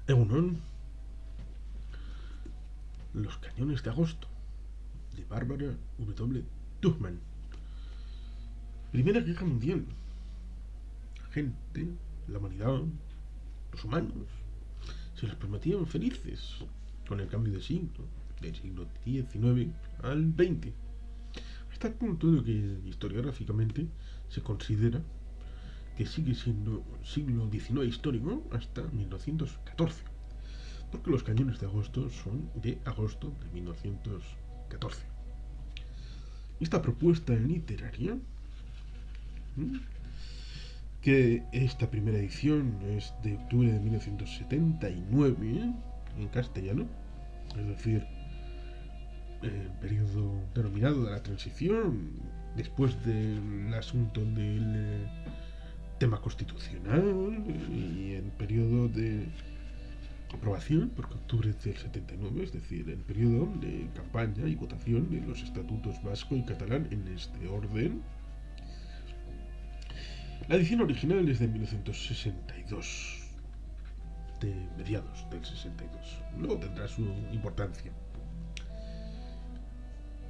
Egunon, los cañones de agosto, de Bárbara W. Tuchman. Primera Guerra Mundial. La gente, la humanidad, los humanos, se los prometían felices con el cambio de siglo, del siglo XIX al XX, hasta el punto de que historiográficamente se considera que sigue siendo siglo XIX histórico hasta 1914, porque los cañones de agosto son de agosto de 1914. Esta propuesta literaria, que esta primera edición es de octubre de 1979 en castellano, es decir, el periodo denominado de la transición, después del asunto del tema constitucional y el periodo de aprobación, porque octubre del 79, es decir, el periodo de campaña y votación de los estatutos vasco y catalán en este orden. La edición original es de 1962, de mediados del 62. Luego tendrá su importancia.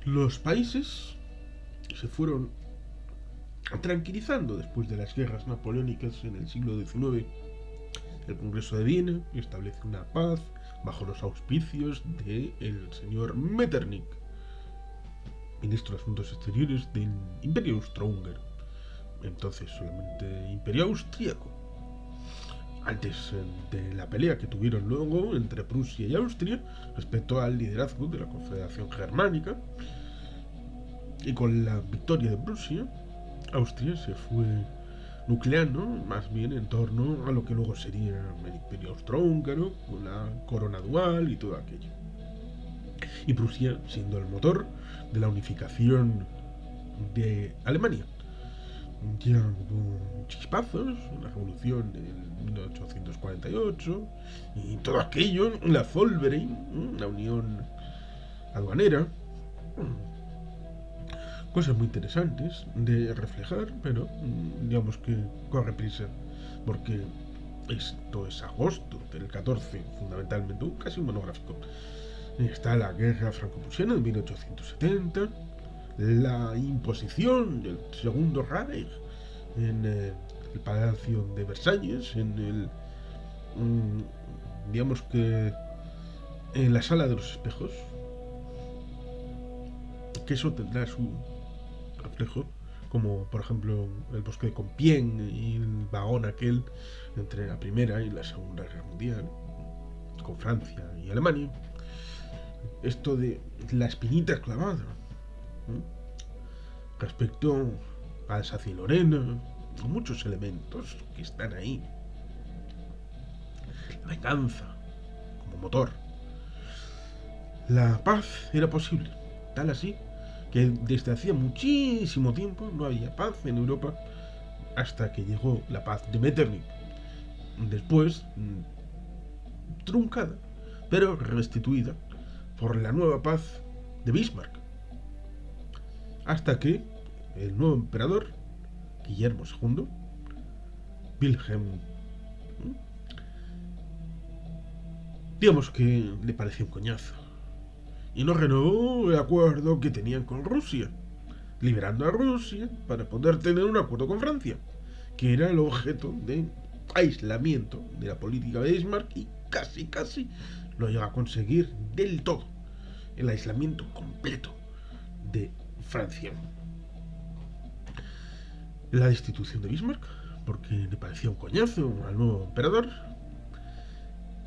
Los países se fueron tranquilizando después de las guerras napoleónicas en el siglo XIX. El Congreso de Viena establece una paz bajo los auspicios del señor Metternich, ministro de Asuntos Exteriores del Imperio Austrohúngaro, entonces solamente Imperio Austríaco. Antes de la pelea que tuvieron luego entre Prusia y Austria respecto al liderazgo de la Confederación Germánica, y con la victoria de Prusia, Austria se fue nucleando más bien en torno a lo que luego sería el Imperio Austrohúngaro, con la corona dual y todo aquello. Y Prusia siendo el motor de la unificación de Alemania. Ya hubo chispazos, la revolución de 1848 y todo aquello, la Zollverein, la unión aduanera, cosas muy interesantes de reflejar, pero digamos que corre prisa, porque esto es agosto del 14, fundamentalmente, casi un monográfico. Está la guerra franco-prusiana de 1870, la imposición del Segundo Reich en el Palacio de Versalles, en el, digamos que en la Sala de los Espejos, que eso tendrá su reflejo, como por ejemplo el bosque de Compiègne y el vagón aquel entre la Primera y la Segunda Guerra Mundial, con Francia y Alemania. Esto de la espinita clavada, respecto a Alsacia y Lorena, muchos elementos que están ahí. La venganza como motor. La paz era posible, tal así que desde hacía muchísimo tiempo no había paz en Europa hasta que llegó la paz de Metternich. Después, truncada, pero restituida por la nueva paz de Bismarck. Hasta que el nuevo emperador, Guillermo II, Wilhelm, digamos que le pareció un coñazo y no renovó el acuerdo que tenían con Rusia, liberando a Rusia para poder tener un acuerdo con Francia, que era el objeto de aislamiento de la política de Bismarck, y casi lo llega a conseguir del todo, el aislamiento completo de Francia. La destitución de Bismarck, porque le parecía un coñazo al nuevo emperador,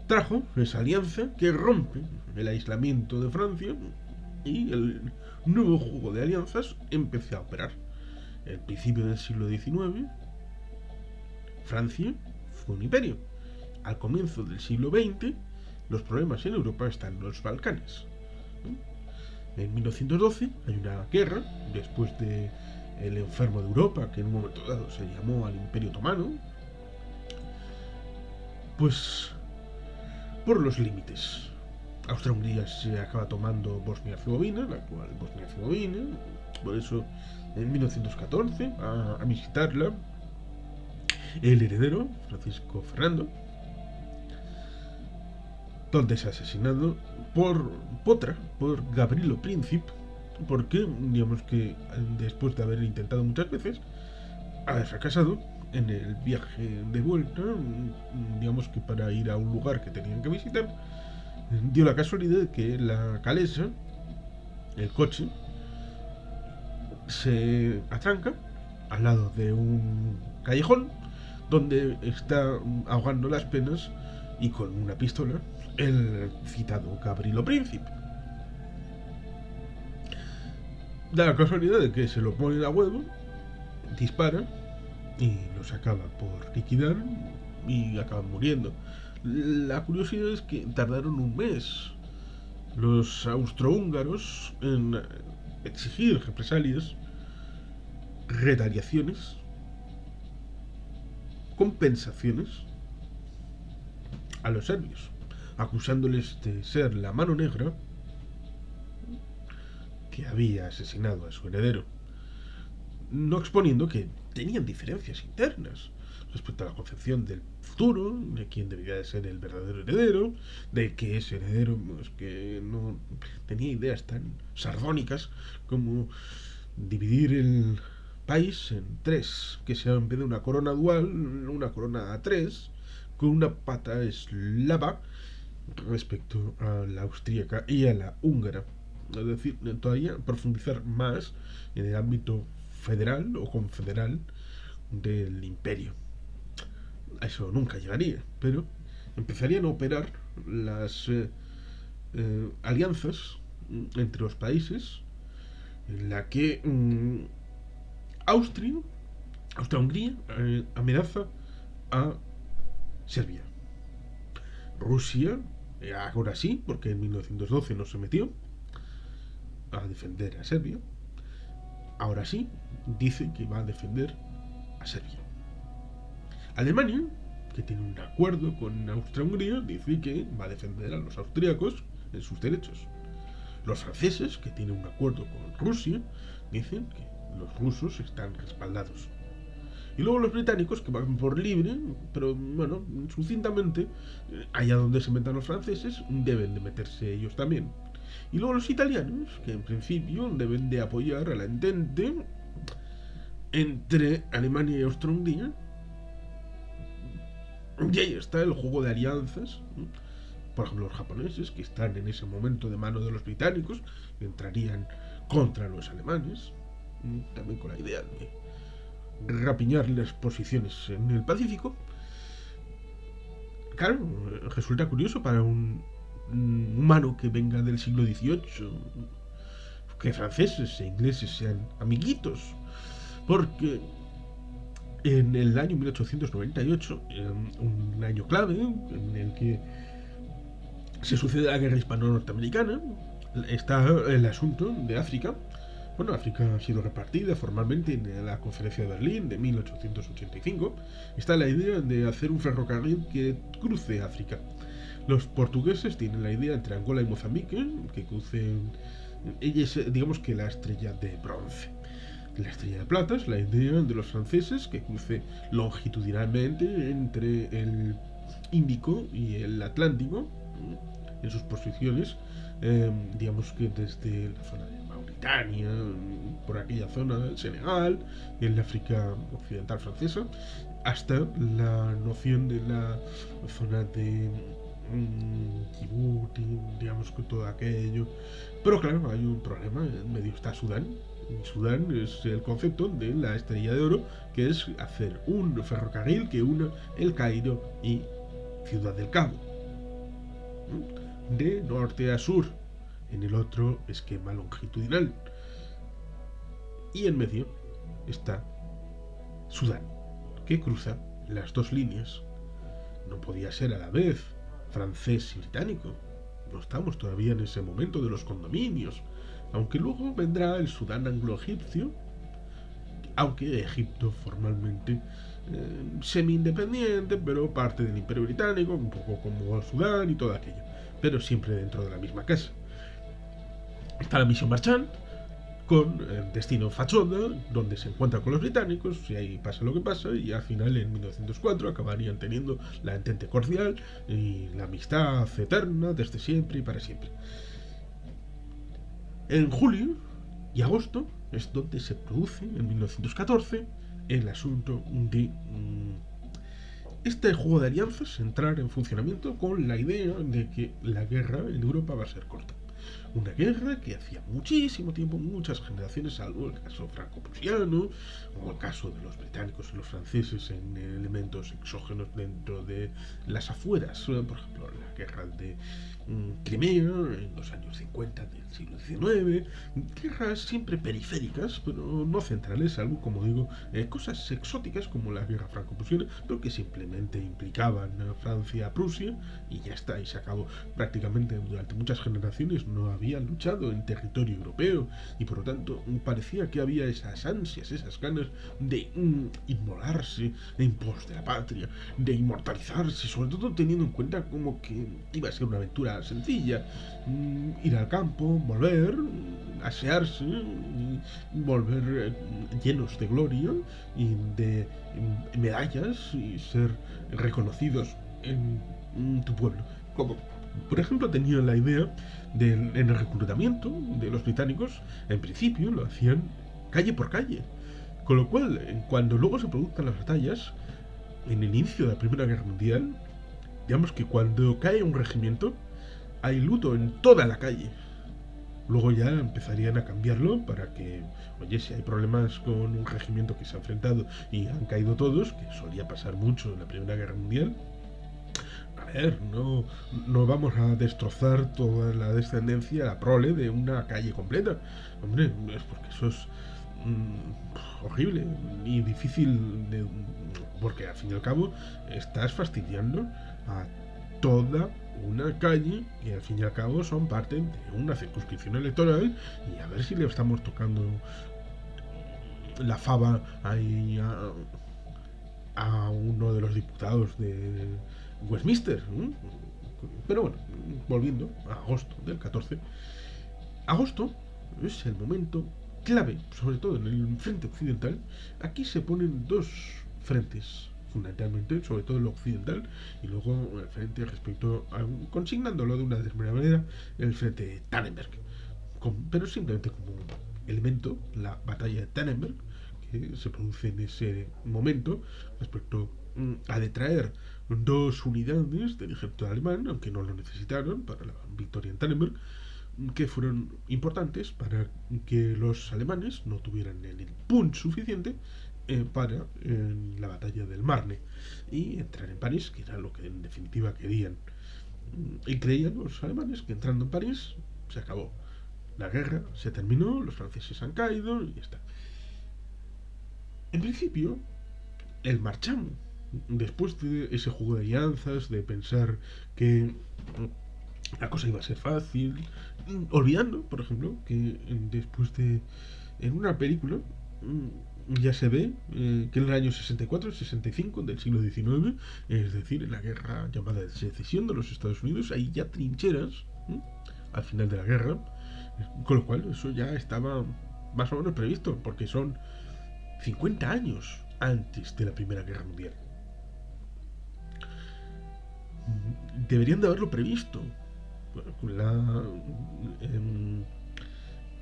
trajo esa alianza que rompe el aislamiento de Francia, y el nuevo juego de alianzas empezó a operar. En el principio del siglo XIX, Francia fue un imperio. Al comienzo del siglo XX, los problemas en Europa están en los Balcanes. En 1912 hay una guerra, después de el enfermo de Europa, que en un momento dado se llamó al Imperio Otomano, pues por los límites. Austria-Hungría se acaba tomando Bosnia-Herzegovina, la actual Bosnia-Herzegovina, por eso en 1914 a visitarla el heredero, Francisco Fernando, donde es asesinado por Potra, por Gavrilo Princip, porque, digamos que después de haber intentado muchas veces, haber fracasado en el viaje de vuelta, digamos que para ir a un lugar que tenían que visitar, dio la casualidad de que la calesa, el coche, se atranca al lado de un callejón donde está ahogando las penas y con una pistola el citado Gavrilo Princip. Da la casualidad de que se lo pone a huevo, dispara y los acaba por liquidar y acaban muriendo. La curiosidad es que tardaron un mes los austrohúngaros en exigir represalias, retaliaciones, compensaciones a los serbios, acusándoles de ser la mano negra que había asesinado a su heredero, no exponiendo que tenían diferencias internas respecto a la concepción del futuro, de quién debería de ser el verdadero heredero, de que ese heredero pues, que no tenía ideas tan sardónicas como dividir el país en tres, que sea en vez de una corona dual, una corona a tres, con una pata eslava respecto a la austríaca y a la húngara. Es decir, todavía profundizar más en el ámbito federal o confederal del imperio. A eso nunca llegaría, pero empezarían a operar las alianzas entre los países en la que Austria-Hungría amenaza a Serbia. Rusia, ahora sí, porque en 1912 no se metió a defender a Serbia, ahora sí dice que va a defender a Serbia. Alemania, que tiene un acuerdo con Austria-Hungría, dice que va a defender a los austríacos en sus derechos. Los franceses, que tienen un acuerdo con Rusia, dicen que los rusos están respaldados. Y luego los británicos, que van por libre, pero bueno, sucintamente, allá donde se metan los franceses, deben de meterse ellos también. Y luego los italianos, que en principio deben de apoyar a la entente entre Alemania y Austria-Hungría. Y ahí está el juego de alianzas. Por ejemplo, los japoneses, que están en ese momento de mano de los británicos, que entrarían contra los alemanes, también con la idea de rapiñar las posiciones en el Pacífico. Claro, resulta curioso para un humano que venga del siglo XVIII que franceses e ingleses sean amiguitos, porque en el año 1898, un año clave en el que se sucede la guerra hispano-norteamericana, está el asunto de África. Bueno, África ha sido repartida formalmente en la Conferencia de Berlín de 1885. Está la idea de hacer un ferrocarril que cruce África. Los portugueses tienen la idea entre Angola y Mozambique, que crucen. Ella es, digamos que la estrella de bronce. La estrella de plata es la idea de los franceses, que cruce longitudinalmente entre el Índico y el Atlántico, en sus posiciones, digamos que desde la zona de Mauritania, por aquella zona del Senegal, en la África occidental francesa, hasta la noción de la zona de Djibouti, digamos que todo aquello. Pero claro, hay un problema, en medio está Sudán. Sudán es el concepto de la estrella de oro, que es hacer un ferrocarril que una El Cairo y Ciudad del Cabo, de norte a sur, en el otro esquema longitudinal. Y en medio está Sudán, que cruza las dos líneas. No podía ser a la vez francés y británico. No estamos todavía en ese momento de los condominios, aunque luego vendrá el Sudán anglo-egipcio, aunque Egipto formalmente semi-independiente, pero parte del Imperio Británico, un poco como Sudán y todo aquello, pero siempre dentro de la misma casa. Está la misión Marchand, con destino Fachoda, donde se encuentra con los británicos, y ahí pasa lo que pasa, y al final en 1904 acabarían teniendo la entente cordial y la amistad eterna desde siempre y para siempre. En julio y agosto es donde se produce, en 1914, el asunto de este juego de alianzas entrar en funcionamiento con la idea de que la guerra en Europa va a ser corta. Una guerra que hacía muchísimo tiempo, muchas generaciones, salvo el caso franco-prusiano, o el caso de los británicos y los franceses en elementos exógenos dentro de las afueras. Por ejemplo, la guerra de Crimea en los años 50 del siglo XIX. Guerras siempre periféricas, pero no centrales, salvo, como digo, cosas exóticas como la guerra franco-prusiana, pero que simplemente implicaban a Francia, a Prusia, y ya está, y se acabó. Prácticamente durante muchas generaciones no habían luchado en territorio europeo, y por lo tanto parecía que había esas ansias, esas ganas de inmolarse en pos de la patria, de inmortalizarse, sobre todo teniendo en cuenta como que iba a ser una aventura sencilla, ir al campo, volver, asearse y volver llenos de gloria y de medallas y ser reconocidos en tu pueblo. Como por ejemplo tenía la idea en el reclutamiento de los británicos, en principio lo hacían calle por calle, con lo cual cuando luego se produzcan las batallas en el inicio de la Primera Guerra Mundial, digamos que cuando cae un regimiento hay luto en toda la calle. Luego ya empezarían a cambiarlo para que, oye, si hay problemas con un regimiento que se ha enfrentado y han caído todos, que solía pasar mucho en la Primera Guerra Mundial, a ver, no vamos a destrozar toda la descendencia, la prole de una calle completa. Hombre, es porque eso es horrible y difícil de, porque al fin y al cabo estás fastidiando a toda una calle que al fin y al cabo son parte de una circunscripción electoral, y a ver si le estamos tocando la fava ahí a uno de los diputados de Westminster. Pero bueno, volviendo a agosto del 14, agosto es el momento clave, sobre todo en el frente occidental. Aquí se ponen dos frentes fundamentalmente, sobre todo el occidental, y luego el frente respecto a, consignándolo de una determinada manera, el frente de Tannenberg, pero simplemente como elemento, la batalla de Tannenberg, que se produce en ese momento respecto a detraer dos unidades del ejército alemán, aunque no lo necesitaron para la victoria en Tannenberg, que fueron importantes para que los alemanes no tuvieran el punch suficiente para la batalla del Marne y entrar en París, que era lo que en definitiva querían. Y creían los alemanes que entrando en París se acabó. La guerra se terminó, los franceses han caído y ya está. En principio, el marchamo, después de ese juego de alianzas, de pensar que la cosa iba a ser fácil, olvidando, por ejemplo, que después de en una película ya se ve que en el año 64 y 65 del siglo XIX, es decir, en la guerra llamada de secesión de los Estados Unidos, hay ya trincheras al final de la guerra, con lo cual eso ya estaba más o menos previsto, porque son 50 años antes de la Primera Guerra Mundial. Deberían de haberlo previsto.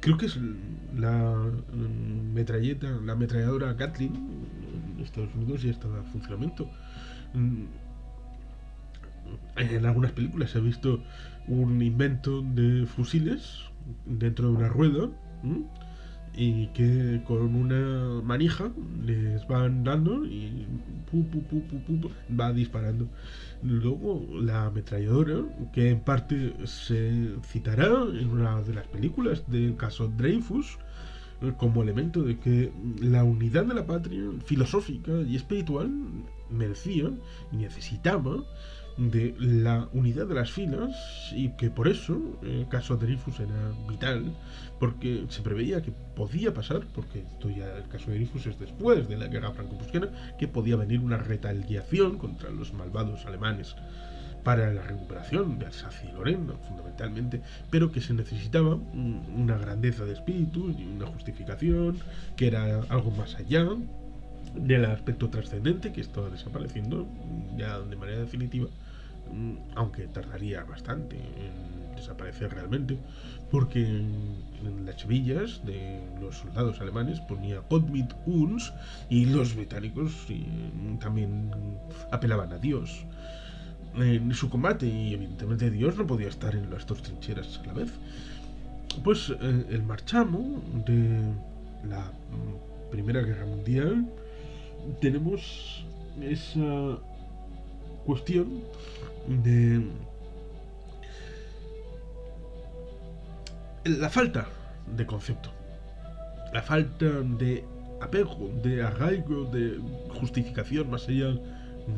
Creo que es la la ametralladora Gatling en Estados Unidos ya está en funcionamiento. En algunas películas se ha visto un invento de fusiles dentro de una rueda, y que con una manija les van dando y va disparando. Luego la ametralladora, que en parte se citará en una de las películas del caso Dreyfus, como elemento de que la unidad de la patria filosófica y espiritual merecía y necesitaba de la unidad de las filas, y que por eso el caso de Dreyfus era vital, porque se preveía que podía pasar, porque esto ya el caso de Dreyfus es después de la guerra franco-prusiana, que podía venir una retaliación contra los malvados alemanes para la recuperación de Alsacia y Lorena, fundamentalmente, pero que se necesitaba una grandeza de espíritu y una justificación, que era algo más allá del aspecto trascendente que estaba desapareciendo ya de manera definitiva, aunque tardaría bastante en desaparecer realmente, porque en las hebillas de los soldados alemanes ponía Gott mit uns, y los británicos también apelaban a Dios en su combate, y evidentemente Dios no podía estar en las dos trincheras a la vez. Pues el marchamo de la Primera Guerra Mundial tenemos esa cuestión de la falta de concepto, la falta de apego, de arraigo, de justificación más allá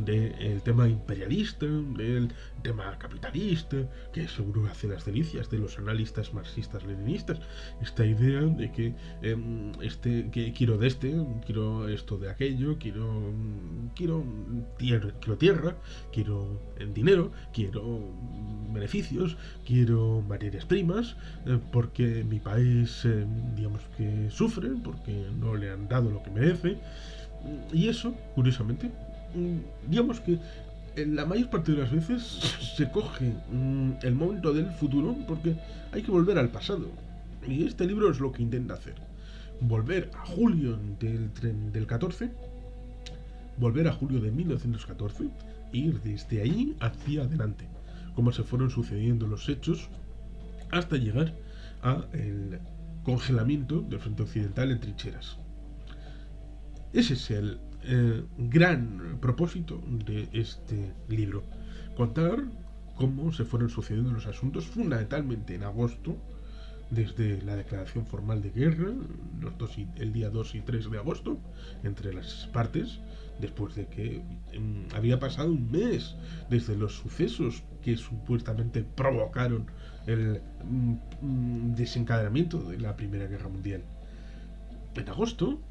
del tema imperialista, del tema capitalista, que seguro hace las delicias de los analistas marxistas-leninistas. Esta idea de que que quiero quiero esto de aquello, quiero tierra, quiero dinero, quiero beneficios, quiero materias primas, porque mi país, digamos que sufre, porque no le han dado lo que merece. Y eso, curiosamente, digamos que la mayor parte de las veces se coge el momento del futuro porque hay que volver al pasado. Y este libro es lo que intenta hacer. Volver a julio del 14, volver a julio de 1914 e ir desde ahí hacia adelante, cómo se fueron sucediendo los hechos hasta llegar al congelamiento del frente occidental en trincheras. Ese es el gran propósito de este libro: contar cómo se fueron sucediendo los asuntos, fundamentalmente en agosto, desde la declaración formal de guerra, el día 2 y 3 de agosto, entre las partes, después de que había pasado un mes desde los sucesos que supuestamente provocaron el desencadenamiento de la Primera Guerra Mundial. En agosto,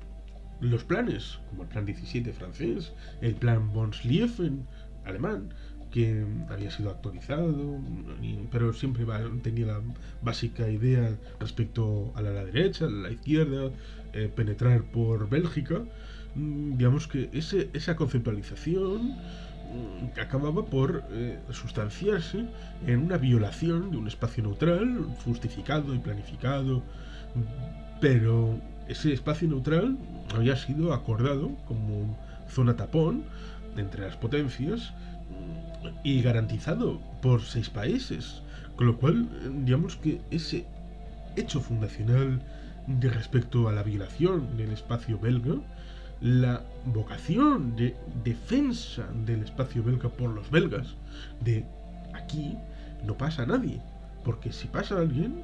los planes, como el Plan 17 francés, el Plan von Schlieffen alemán, que había sido actualizado, pero siempre tenía la básica idea respecto a la derecha, a la izquierda, penetrar por Bélgica. Digamos que esa conceptualización acababa por sustanciarse en una violación de un espacio neutral, justificado y planificado, pero ese espacio neutral había sido acordado como zona tapón entre las potencias y garantizado por 6 países, con lo cual digamos que ese hecho fundacional de respecto a la violación del espacio belga, la vocación de defensa del espacio belga por los belgas, de aquí no pasa nadie, porque si pasa alguien,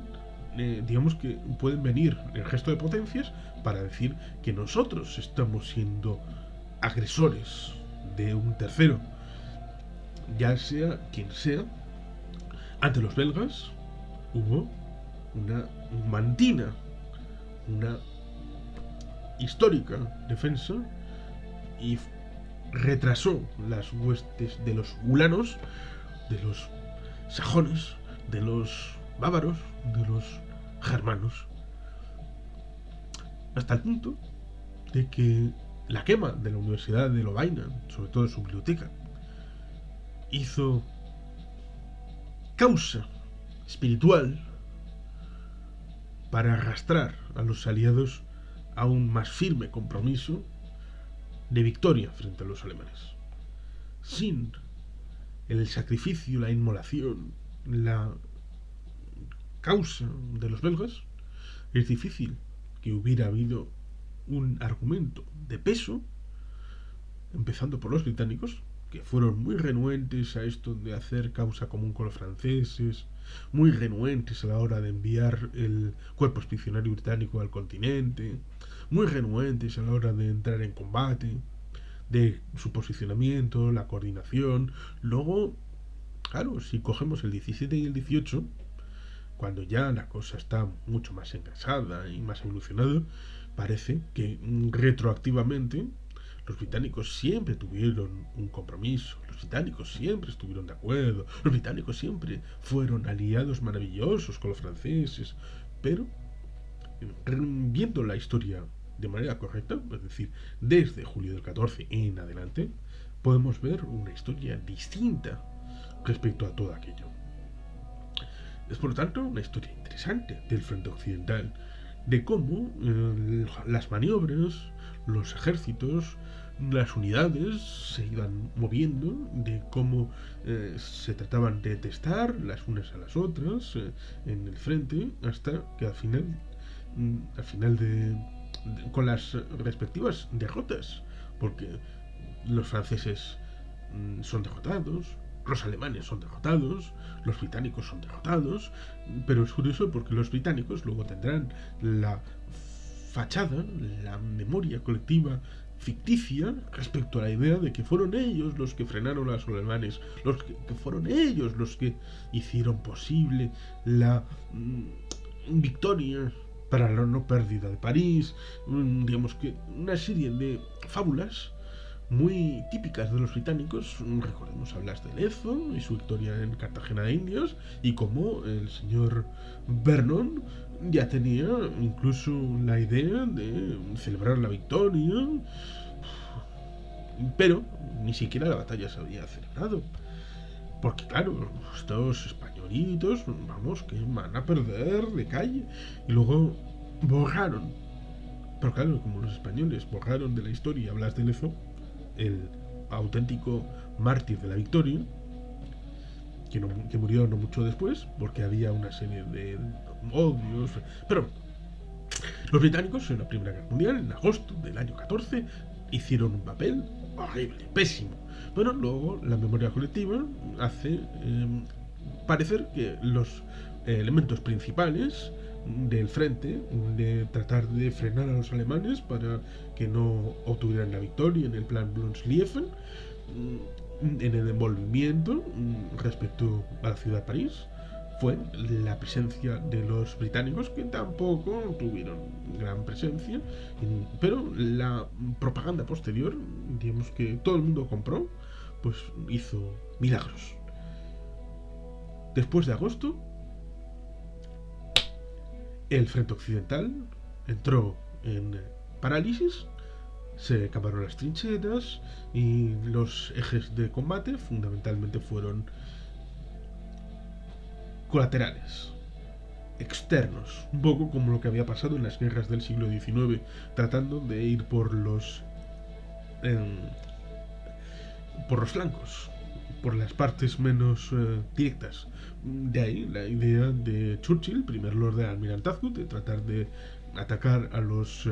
digamos que pueden venir el resto de potencias para decir que nosotros estamos siendo agresores de un tercero, ya sea quien sea. Ante los belgas hubo una mantina, una histórica defensa, y retrasó las huestes de los ulanos, de los sajones, de los bávaros, de los germanos, hasta el punto de que la quema de la Universidad de Lovaina, sobre todo en su biblioteca, hizo causa espiritual para arrastrar a los aliados a un más firme compromiso de victoria frente a los alemanes. Sin el sacrificio, la inmolación, la causa de los belgas, es difícil que hubiera habido un argumento de peso, empezando por los británicos, que fueron muy renuentes a esto de hacer causa común con los franceses, muy renuentes a la hora de enviar el cuerpo expedicionario británico al continente, muy renuentes a la hora de entrar en combate, de su posicionamiento, la coordinación. Luego, claro, si cogemos el 17 y el 18, cuando ya la cosa está mucho más engrasada y más evolucionada, parece que retroactivamente Los británicos siempre tuvieron un compromiso, los británicos siempre estuvieron de acuerdo, los británicos siempre fueron aliados maravillosos con los franceses, pero viendo la historia de manera correcta, es decir, desde julio del 14 en adelante, podemos ver una historia distinta respecto a todo aquello. Es por lo tanto una historia interesante del frente occidental, de cómo las maniobras, los ejércitos, las unidades se iban moviendo, de cómo se trataban de testar las unas a las otras en el frente, hasta que al final con las respectivas derrotas, porque los franceses son derrotados, los alemanes son derrotados, los británicos son derrotados, pero es curioso porque los británicos luego tendrán la fachada, la memoria colectiva ficticia respecto a la idea de que fueron ellos los que frenaron a los alemanes, que fueron ellos los que hicieron posible la victoria para la no pérdida de París, digamos que una serie de fábulas muy típicas de los británicos. Recordemos a Blas de Lezo y su victoria en Cartagena de Indias, y como el señor Vernon ya tenía incluso la idea de celebrar la victoria, pero ni siquiera la batalla se había celebrado, porque claro, estos españolitos, vamos, que van a perder de calle, y luego borraron. Pero claro, como los españoles borraron de la historia a Blas de Lezo, el auténtico mártir de la victoria, que murió no mucho después, porque había una serie de odios. Pero los británicos en la Primera Guerra Mundial, en agosto del año 14, hicieron un papel horrible, pésimo. Pero luego la memoria colectiva hace parecer que los elementos principales del frente, de tratar de frenar a los alemanes para que no obtuvieran la victoria en el plan Blunsliefen, en el envolvimiento respecto a la ciudad de París, fue la presencia de los británicos, que tampoco tuvieron gran presencia, pero la propaganda posterior, digamos que todo el mundo compró, pues hizo milagros. Después de agosto, el frente occidental entró en parálisis, se acabaron las trincheras y los ejes de combate fundamentalmente fueron colaterales, externos, un poco como lo que había pasado en las guerras del siglo XIX, tratando de ir por los flancos, por las partes menos directas. De ahí la idea de Churchill, primer lord del almirantazgo, de tratar de atacar a los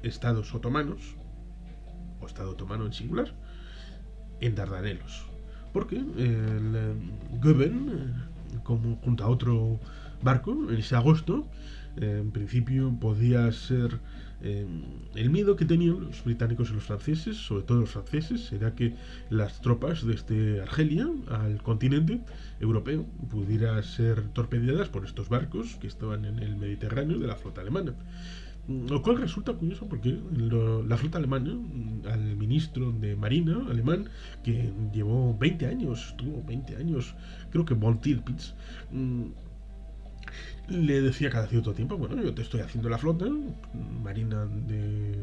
estados otomanos, o estado otomano en singular, en Dardanelos. Porque el Goeben, como junto a otro barco, en ese agosto, en principio podía ser el miedo que tenían los británicos y los franceses, sobre todo los franceses, era que las tropas desde Argelia al continente europeo pudieran ser torpedeadas por estos barcos que estaban en el Mediterráneo de la flota alemana. Lo cual resulta curioso porque la flota alemana, al ministro de Marina alemán, que llevó 20 años, estuvo 20 años, creo que von Tirpitz, le decía cada cierto tiempo, bueno, yo te estoy haciendo la flota marina de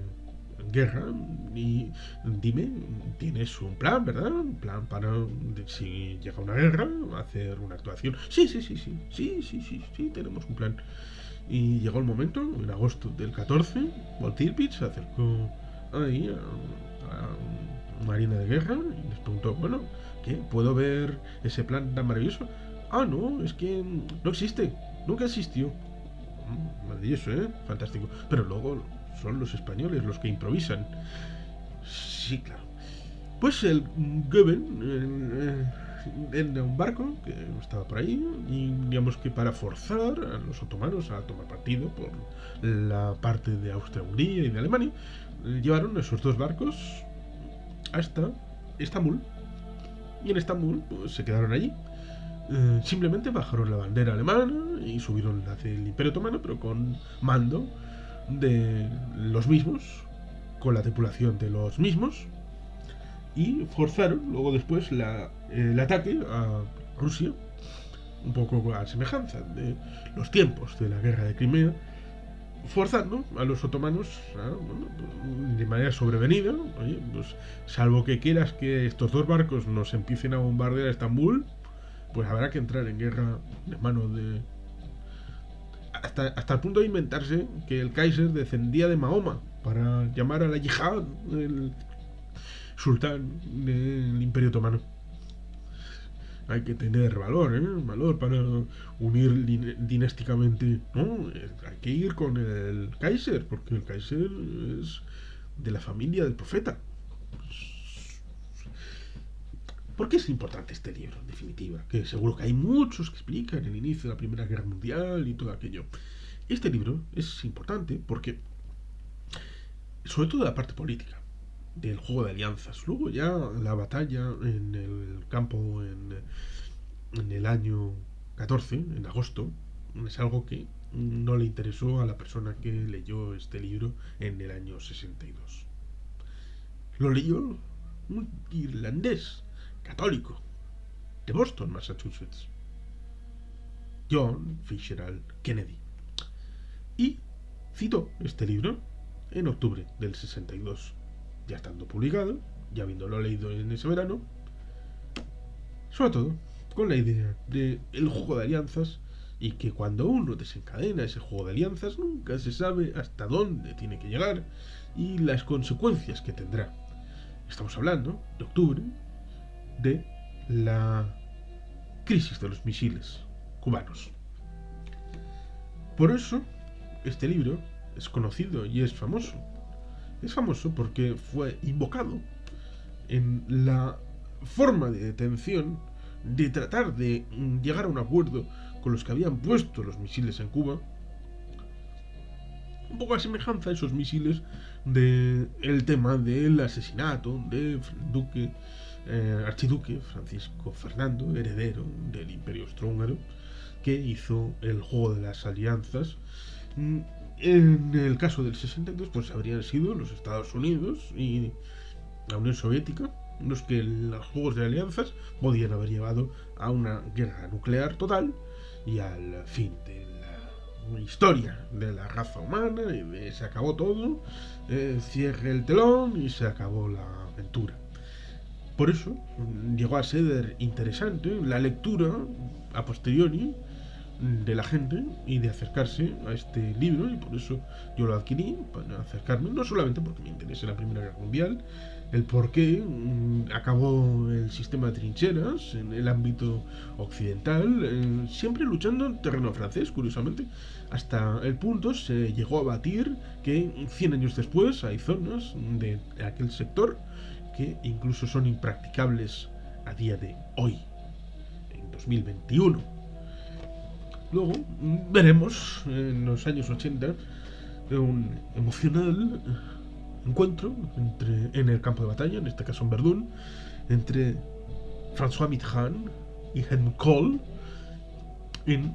guerra y dime, tienes un plan, ¿verdad? Un plan para, si llega una guerra, hacer una actuación. Sí, tenemos un plan. Y llegó el momento, en agosto del 14, von Tirpitz se acercó ahí a Marina de Guerra y les preguntó, bueno, ¿qué? ¿Puedo ver ese plan tan maravilloso? Ah, no, es que no existe, nunca existió. Maravilloso, fantástico. Pero luego son los españoles los que improvisan. Sí, claro. Pues el Goeben en un barco que estaba por ahí, y digamos que para forzar a los otomanos a tomar partido por la parte de Austria-Hungría y de Alemania, llevaron esos dos barcos hasta Estambul, y en Estambul pues, se quedaron allí. Simplemente bajaron la bandera alemana y subieron la del Imperio Otomano, pero con mando de los mismos con la tripulación de los mismos y forzaron luego después el ataque a Rusia, un poco a semejanza de los tiempos de la guerra de Crimea, forzando a los otomanos de manera sobrevenida. Oye, pues, salvo que quieras que estos dos barcos nos empiecen a bombardear a Estambul, pues habrá que entrar en guerra de mano de... Hasta el punto de inventarse que el Kaiser descendía de Mahoma para llamar a la yihad del sultán del Imperio Otomano. Hay que tener valor, valor para unir dinásticamente. No, hay que ir con el Kaiser, porque el Kaiser es de la familia del profeta. ¿Por qué es importante este libro, en definitiva? Que seguro que hay muchos que explican el inicio de la Primera Guerra Mundial y todo aquello. Este libro es importante porque, sobre todo la parte política, del juego de alianzas. Luego ya la batalla en el campo en el año 14, en agosto, es algo que no le interesó a la persona que leyó este libro en el año 62. Lo leyó un irlandés católico de Boston, Massachusetts, John Fitzgerald Kennedy, y citó este libro en octubre del 62, ya estando publicado, ya habiéndolo leído en ese verano, sobre todo con la idea de el juego de alianzas, y que cuando uno desencadena ese juego de alianzas nunca se sabe hasta dónde tiene que llegar y las consecuencias que tendrá. Estamos hablando de octubre, de la crisis de los misiles cubanos. Por eso este libro es conocido y es famoso. Es famoso porque fue invocado en la forma de detención de tratar de llegar a un acuerdo con los que habían puesto los misiles en Cuba, un poco a semejanza a esos misiles del tema del asesinato del duque, archiduque Francisco Fernando, heredero del Imperio Austrohúngaro, que hizo el juego de las alianzas. En el caso del 62, pues habrían sido los Estados Unidos y la Unión Soviética los que los juegos de alianzas podían haber llevado a una guerra nuclear total y al fin de la historia de la raza humana, y se acabó todo, cierre el telón y se acabó la aventura. Por eso llegó a ser interesante la lectura a posteriori de la gente y de acercarse a este libro, y por eso yo lo adquirí, para acercarme, no solamente porque me interesa la Primera Guerra Mundial, el por qué acabó el sistema de trincheras en el ámbito occidental, siempre luchando en terreno francés, curiosamente, hasta el punto se llegó a batir que 100 años después hay zonas de aquel sector que incluso son impracticables a día de hoy, en 2021. Luego veremos en los años 80 un emocional encuentro en el campo de batalla, en este caso en Verdún, entre François Mitterrand y Helmut Kohl en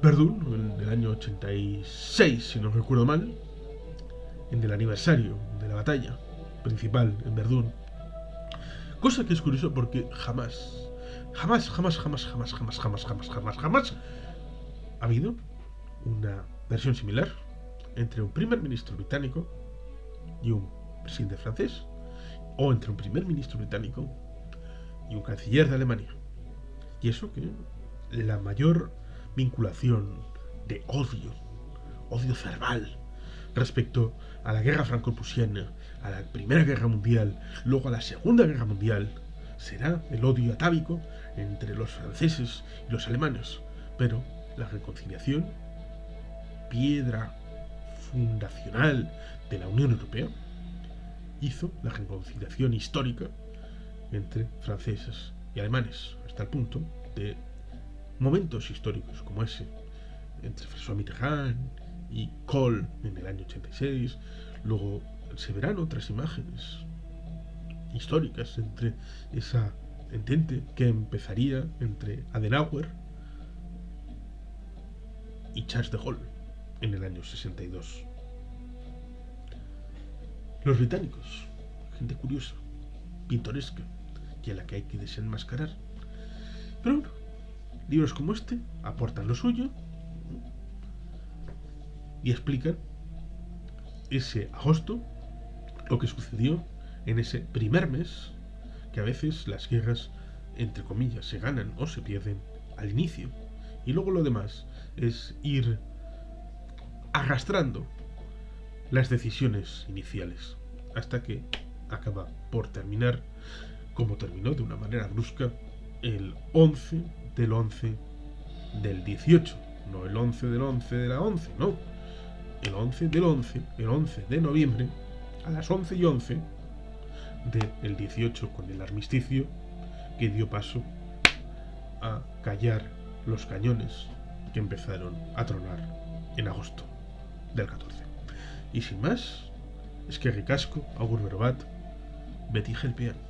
Verdún, en el año 86, si no recuerdo mal, en el aniversario de la batalla principal en Verdún. Cosa que es curioso porque jamás ha habido una versión similar entre un primer ministro británico y un presidente francés, o entre un primer ministro británico y un canciller de Alemania. Y eso que la mayor vinculación de odio cerval, respecto a la guerra franco-prusiana, a la Primera Guerra Mundial, luego a la Segunda Guerra Mundial, será el odio atávico entre los franceses y los alemanes. Pero la reconciliación, piedra fundacional de la Unión Europea, hizo la reconciliación histórica entre franceses y alemanes, hasta el punto de momentos históricos como ese entre François Mitterrand y Kohl en el año 86. Luego se verán otras imágenes históricas entre esa entente que empezaría entre Adenauer y Charles de Gaulle en el año 62. Los británicos, gente curiosa, pintoresca, y a la que hay que desenmascarar. Pero bueno, libros como este aportan lo suyo y explican ese agosto, lo que sucedió en ese primer mes, que a veces las guerras, entre comillas, se ganan o se pierden al inicio. Y luego lo demás es ir arrastrando las decisiones iniciales hasta que acaba por terminar como terminó, de una manera brusca, el 11 del 11 del 18. No el 11 del 11 de la 11, no. El 11 del 11, el 11 de noviembre, a las 11:11 del 18, con el armisticio que dio paso a callar los cañones que empezaron a tronar en agosto del 14. Y sin más, es que ricasco, agur berbat, Betty Gelpian.